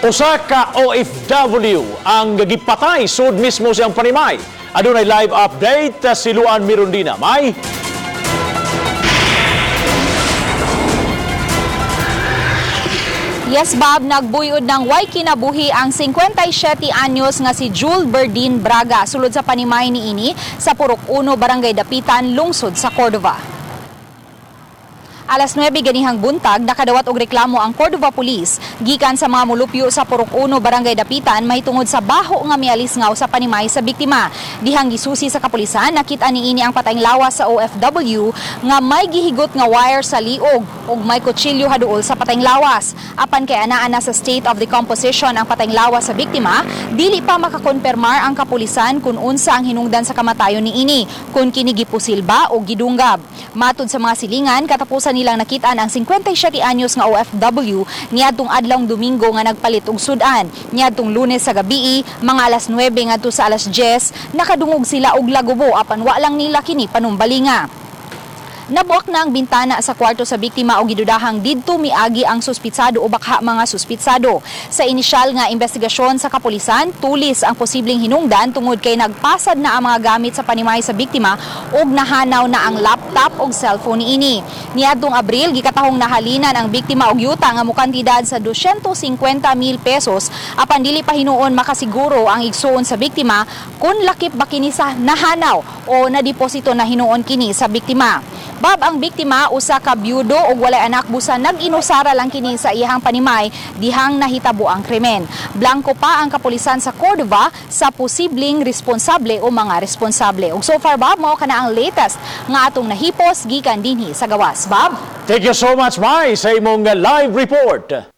Usa ka OFW ang gipatay sud mismo siyang panimay. Adunay live update si Luan Mirondina. May Yes, Bob, nagbuyod ng way kinabuhi ang 57 anyos nga si Jule Berdin Braga sulod sa panimay ni ini sa Purok 1, Barangay Dapitan, lungsod sa Cordova. Alas 9 ganihang buntag, nakadawat og reklamo ang Cordova Police gikan sa mga mulupyo sa Purok 1, Barangay Dapitan mahitungod sa baho nga mialisngaw sa panimay sa biktima. Dihang gisusi sa kapulisan, nakita niini ang patayng lawas sa OFW nga may gihigot nga wire sa liog ug may kutsilyo haduol sa patayng lawas. Apan kay anaa na sa state of decomposition ang patayng lawas sa biktima, dili pa makakonfirmar ang kapulisan kung unsa ang hinungdan sa kamatayon niini, kung kini gipusil ba o gidunggab. Matud sa mga silingan, katapusan nilang nakitaan ang 57 anyos nga OFW niadtong adlawng Domingo nga nagpalit og sudan. Niadtong Lunes sa gabii, mga alas 9 ngadto sa alas 10, nakadungog sila og lagubo apan wa lang nila kini panumbalinga. Nabuak na ang bintana sa kwarto sa biktima o gidudahang didto miagi ang suspitsado o bakha mga suspitsado. Sa inisyal nga investigasyon sa kapulisan, tulis ang posibleng hinungdan tungod kay nagpasad na ang mga gamit sa panimay sa biktima ug nahanaw na ang laptop ug cellphone niini. Niadtong Abril, gikatahong nahalinan ang biktima og yuta nga mokantidad sa 250,000 pesos apan dili pa hinuon makasiguro ang igsuon sa biktima kung lakip ba kini sa nahanaw o nadeposito na hinuon kini sa biktima. Bob, ang biktima usa ka byudo ug walay anak busa nag-inusara lang kini sa iyang panimay dihang nahitabo ang krimen. Blanco pa ang kapulisan sa Cordova sa posibleng responsable o mga responsable. Ug so far, Bob, mao kana ang latest nga atong nahipos gikan dinhi sa gawas. Bob, thank you so much, May, sa imong live report.